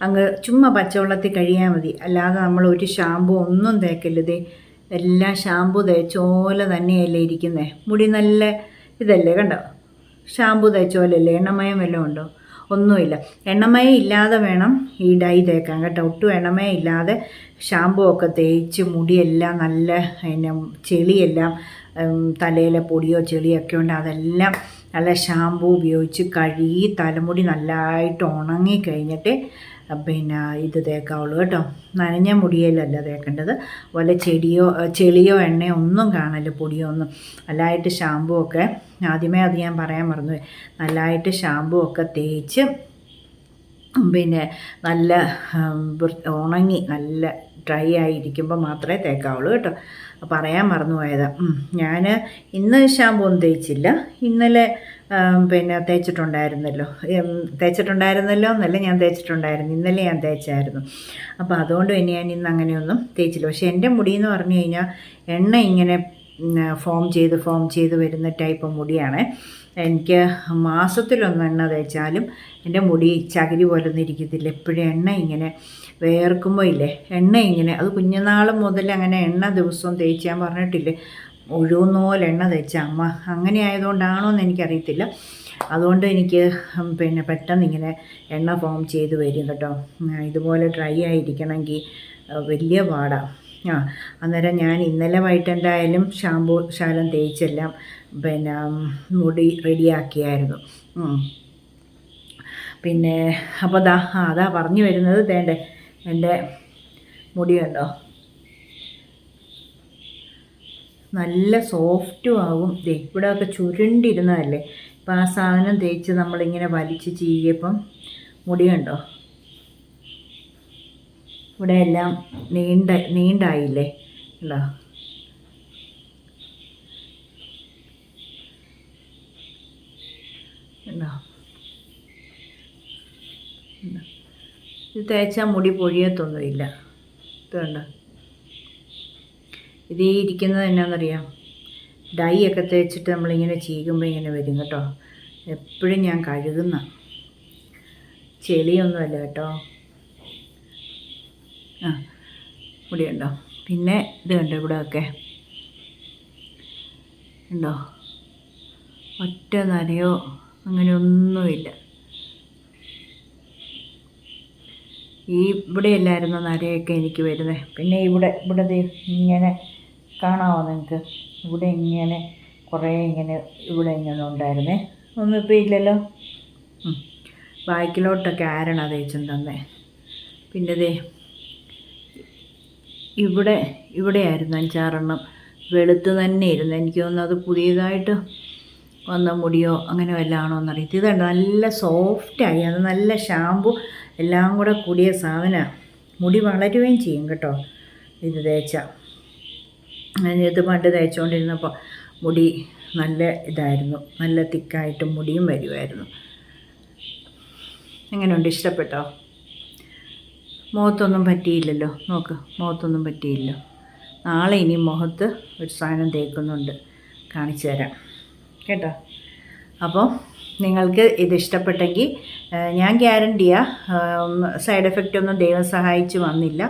അങ്ങ് ചുമ്മാ പച്ചവെള്ളത്തിൽ കഴുകിയാൽ മതി. അല്ലാതെ നമ്മൾ ഒരു ഷാമ്പു ഒന്നും തേക്കരുത്. എല്ലാം ഷാമ്പു തേച്ചോലെ തന്നെയല്ലേ ഇരിക്കുന്നത്. മുടി നല്ല ഇതല്ലേ, കണ്ടോ, ഷാമ്പു തേച്ചോലല്ലേ. എണ്ണമയം വല്ലതും ഉണ്ടോ? ഒന്നുമില്ല. എണ്ണമയം ഇല്ലാതെ വേണം ഈ ഡൈ തേക്കാൻ കേട്ടോ. ഒട്ടും എണ്ണമയം ഇല്ലാതെ ഷാമ്പു ഒക്കെ തേച്ച് മുടിയെല്ലാം നല്ല പിന്നെ ചെളിയെല്ലാം, തലയിലെ പൊടിയോ ചെളിയൊക്കെ ഉണ്ട്, അതെല്ലാം നല്ല ഷാമ്പു ഉപയോഗിച്ച് കഴുകി തലമുടി നല്ലതായിട്ട് ഉണങ്ങി കഴിഞ്ഞിട്ട് പിന്നെ ഇത് തേക്കാവുള്ളൂ കേട്ടോ. നനഞ്ഞ മുടിയിലല്ല തേക്കേണ്ടത്. വല്ല ചെളിയോ എണ്ണയോ ഒന്നും കാണില്ല, പൊടിയോ ഒന്നും. നല്ലതായിട്ട് ഷാമ്പു ഒക്കെ, ആദ്യമേ അത് ഞാൻ പറയാൻ മറന്നു, നല്ലതായിട്ട് ഷാമ്പു ഒക്കെ തേച്ച് പിന്നെ നല്ല ഉണങ്ങി നല്ല ഡ്രൈ ആയിരിക്കുമ്പോൾ മാത്രമേ തേക്കാവുള്ളൂ കേട്ടോ. പറയാൻ മറന്നു പോയതാണ്. ഞാൻ ഇന്ന് ഷാമ്പു ഒന്നും തേച്ചില്ല, ഇന്നലെ പിന്നെ തേച്ചിട്ടുണ്ടായിരുന്നല്ലോ എന്നല്ല, ഞാൻ തേച്ചിട്ടുണ്ടായിരുന്നു, ഇന്നലെ ഞാൻ തേച്ചായിരുന്നു. അപ്പോൾ അതുകൊണ്ട് പിന്നെ ഞാൻ ഇന്ന് അങ്ങനെയൊന്നും തേച്ചില്ല. പക്ഷേ എൻ്റെ മുടി എന്ന് പറഞ്ഞു കഴിഞ്ഞാൽ എണ്ണ ഇങ്ങനെ ഫോം ചെയ്ത് വരുന്ന ടൈപ്പ് മുടിയാണ്. എനിക്ക് മാസത്തിലൊന്ന് എണ്ണ തേച്ചാലും എൻ്റെ മുടി ചകിരി പോലെ ഒന്നും ഇരിക്കത്തില്ല. എപ്പോഴും എണ്ണ ഇങ്ങനെ വേർക്കുമ്പോൾ ഇല്ലേ, എണ്ണ ഇങ്ങനെ, അത് കുഞ്ഞുനാൾ മുതൽ അങ്ങനെ എണ്ണ ദിവസവും തേച്ചാൻ പറഞ്ഞിട്ടില്ലേ, ഒഴുകുന്നപോലെ എണ്ണ തേച്ച അമ്മ. അങ്ങനെ ആയതുകൊണ്ടാണോ എന്ന് എനിക്കറിയത്തില്ല. അതുകൊണ്ട് എനിക്ക് പിന്നെ പെട്ടെന്ന് ഇങ്ങനെ എണ്ണ ഫോം ചെയ്ത് വരും കേട്ടോ. ഇതുപോലെ ഡ്രൈ ആയിരിക്കണമെങ്കിൽ വലിയ പാടാണ്. അന്നേരം ഞാൻ ഇന്നലെ വൈകിട്ട് എന്തായാലും ഷാമ്പൂ ശാലം തേച്ചെല്ലാം പിന്നെ മുടി റെഡിയാക്കിയായിരുന്നു. പിന്നെ അപ്പോൾ അതാ പറഞ്ഞു വരുന്നത്. തേണ്ടേ എൻ്റെ മുടി കണ്ടോ, നല്ല സോഫ്റ്റും ആകും. ഇവിടെയൊക്കെ ചുരുണ്ടിരുന്നതല്ലേ, ഇപ്പം ആ സാധനം തേച്ച് നമ്മളിങ്ങനെ വലിച്ച് ചീകിയപ്പം മുടി കണ്ടോ, ഇവിടെ എല്ലാം നീണ്ടായില്ലേ, ഉണ്ടോ. ഇത് തേച്ചാൽ മുടി പൊഴിയത്തൊന്നുമില്ല. ഇതുണ്ട്, ഇതേ ഇരിക്കുന്നത് എന്നാണെന്നറിയാം, ഡൈ ഒക്കെ തേച്ചിട്ട് നമ്മളിങ്ങനെ ചീകുമ്പോൾ ഇങ്ങനെ വരും കേട്ടോ. എപ്പോഴും ഞാൻ കഴുകുന്ന, ചെളിയൊന്നുമല്ല കേട്ടോ. മുടിയുണ്ടോ, പിന്നെ ഇത് കണ്ടോ, ഇവിടെയൊക്കെ ഉണ്ടോ, ഒറ്റ നനയോ അങ്ങനെയൊന്നുമില്ല. ഇവിടെയല്ലായിരുന്നു നരയൊക്കെ എനിക്ക് വരുന്നത്. പിന്നെ ഇവിടെ ഇങ്ങനെ കാണാമോ നിങ്ങൾക്ക്, ഇവിടെ ഇങ്ങനെ കുറേ ഇങ്ങനെ ഇവിടെ ഇങ്ങനെ ഉണ്ടായിരുന്നേ, ഒന്നും ഇപ്പോൾ ഇല്ലല്ലോ. ബാക്കിലോട്ടൊക്കെ ആരണ തേച്ചും തന്നെ. പിന്നെ ഇവിടെയായിരുന്നു 5-6 വെളുത്ത് തന്നെ ഇരുന്നു. എനിക്ക് തോന്നുന്നു അത് പുതിയതായിട്ട് വന്ന മുടിയോ അങ്ങനെ വല്ലതാണോ എന്നറിയത്തില്ല. ഇതുണ്ട്, നല്ല സോഫ്റ്റായി. അത് നല്ല ഷാമ്പു എല്ലാം കൂടെ കൂടിയ സാധനമാണ്. മുടി വളരുകയും ചെയ്യും കേട്ടോ ഇത് തേച്ചാൽ. ഇത് പണ്ട് തേച്ചുകൊണ്ടിരുന്നപ്പോൾ മുടി നല്ല ഇതായിരുന്നു, നല്ല തിക്കായിട്ട് മുടിയും വരുമായിരുന്നു. എങ്ങനെയുണ്ട്, ഇഷ്ടപ്പെട്ടോ? മുഖത്തൊന്നും പറ്റിയില്ലല്ലോ, നോക്ക്, മുഖത്തൊന്നും പറ്റിയില്ല. നാളെ ഇനി മുഖത്ത് ഒരു സാധനം തേക്കുന്നുണ്ട്, കാണിച്ചു തരാം കേട്ടോ. അപ്പോൾ നിങ്ങൾക്ക് ഇത് ഇഷ്ടപ്പെട്ടെങ്കിൽ ഞാൻ ഗ്യാരണ്ടിയാണ്, സൈഡ് എഫക്റ്റ് ഒന്നും ദൈവം സഹായിച്ച് വന്നില്ല,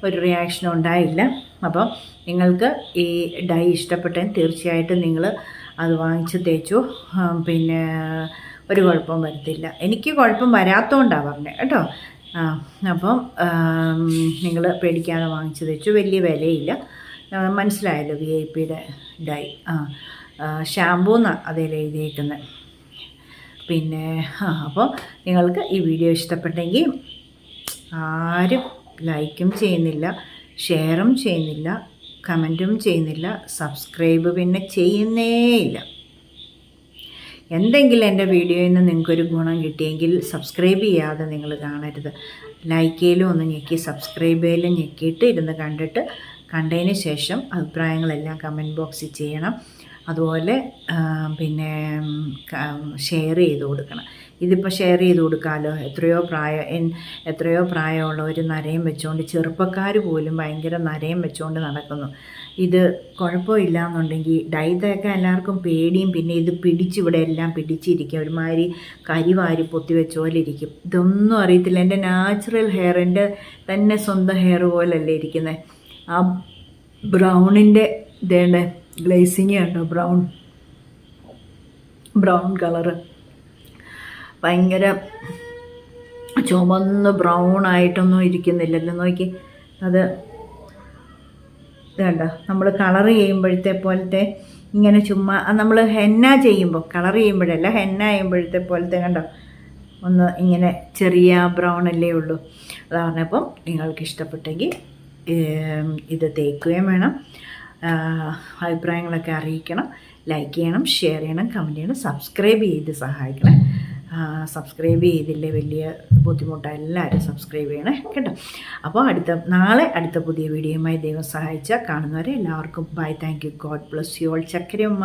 ഒരു റിയാക്ഷനും ഉണ്ടായില്ല. അപ്പോൾ നിങ്ങൾക്ക് ഈ ഡൈ ഇഷ്ടപ്പെട്ടെങ്കിൽ തീർച്ചയായിട്ടും നിങ്ങൾ അത് വാങ്ങിച്ച് തേച്ചു. പിന്നെ ഒരു കുഴപ്പവും വരത്തില്ല. എനിക്ക് കുഴപ്പം വരാത്തതുകൊണ്ടാണ് പറഞ്ഞത് കേട്ടോ. അപ്പം നിങ്ങൾ പേടിക്കാതെ വാങ്ങിച്ച് തേച്ചു. വലിയ വിലയില്ല, മനസ്സിലായല്ലോ. VIP-യുടെ ഡൈ ഷാമ്പൂ എന്നാണ് അതിൽ എഴുതിയേക്കുന്നത്. പിന്നെ അപ്പോൾ നിങ്ങൾക്ക് ഈ വീഡിയോ ഇഷ്ടപ്പെട്ടെങ്കിൽ ആരും ലൈക്കും ചെയ്യുന്നില്ല, ഷെയറും ചെയ്യുന്നില്ല, കമൻറ്റും ചെയ്യുന്നില്ല, സബ്സ്ക്രൈബ് പിന്നെ ചെയ്യുന്നേയില്ല. എന്തെങ്കിലും എൻ്റെ വീഡിയോയിൽ നിന്ന് നിങ്ങൾക്കൊരു ഗുണം കിട്ടിയെങ്കിൽ സബ്സ്ക്രൈബ് ചെയ്യാതെ നിങ്ങൾ കാണരുത്. ലൈക്കിലും ഒന്ന് ഞെക്കി സബ്സ്ക്രൈബിലും ഞെക്കിയിട്ട് ഇരുന്ന് കണ്ടതിന് ശേഷം അഭിപ്രായങ്ങളെല്ലാം കമൻറ്റ് ബോക്സിൽ ചെയ്യണം. അതുപോലെ പിന്നെ ഷെയർ ചെയ്ത് കൊടുക്കണം. ഇതിപ്പോൾ ഷെയർ ചെയ്ത് കൊടുക്കാമല്ലോ. എത്രയോ പ്രായമുള്ളവർ നരയും വെച്ചുകൊണ്ട്, ചെറുപ്പക്കാർ പോലും ഭയങ്കര നരയും വെച്ചുകൊണ്ട് നടക്കുന്നു. ഇത് കുഴപ്പമില്ല എന്നുണ്ടെങ്കിൽ ഡൈ തേക്കാൻ എല്ലാവർക്കും പേടിയും, പിന്നെ ഇത് ഇവിടെ എല്ലാം പിടിച്ചിരിക്കും, ഒരുമാതിരി കരിവാരി പൊത്തി വെച്ച പോലെ ഇരിക്കും. ഇതൊന്നും അറിയത്തില്ല. എൻ്റെ നാച്ചുറൽ ഹെയർ, എൻ്റെ തന്നെ സ്വന്തം ഹെയർ പോലല്ലേ ഇരിക്കുന്നത്. ആ ബ്രൗണിൻ്റെ ഇതേണ്ട ഗ്ലേസിങ് കണ്ടോ, ബ്രൗൺ കളറ് ഭയങ്കര ചുമന്ന് ബ്രൗൺ ആയിട്ടൊന്നും ഇരിക്കുന്നില്ലല്ലോ, നോക്കി. അത് വേണ്ട, നമ്മൾ കളർ ചെയ്യുമ്പോഴത്തെ പോലത്തെ ഇങ്ങനെ ചുമ്മാ നമ്മൾ ഹെന്ന ചെയ്യുമ്പോൾ, കളർ ചെയ്യുമ്പോഴല്ല, ഹെന്ന ചെയ്യുമ്പോഴത്തെ പോലത്തെ കണ്ടോ, ഒന്ന് ഇങ്ങനെ ചെറിയ ബ്രൗൺ അല്ലേ ഉള്ളൂ. അതാണ്. അപ്പം നിങ്ങൾക്ക് ഇഷ്ടപ്പെട്ടെങ്കിൽ ഇത് തേക്കുകയും വേണം. അഭിപ്രായങ്ങളൊക്കെ അറിയിക്കണം, ലൈക്ക് ചെയ്യണം, ഷെയർ ചെയ്യണം, കമൻറ്റ് ചെയ്യണം, സബ്സ്ക്രൈബ് ചെയ്ത് സഹായിക്കണം. സബ്സ്ക്രൈബ് ചെയ്തില്ലേ വലിയ ബുദ്ധിമുട്ടാണ്, എല്ലാവരും സബ്സ്ക്രൈബ് ചെയ്യണേ കേട്ടോ. അപ്പോൾ നാളെ അടുത്ത പുതിയ വീഡിയോയുമായി ദൈവം സഹായിച്ചാൽ കാണുന്നവരെ എല്ലാവർക്കും bye. Thank you. God bless you all. ചക്കരമ്മ.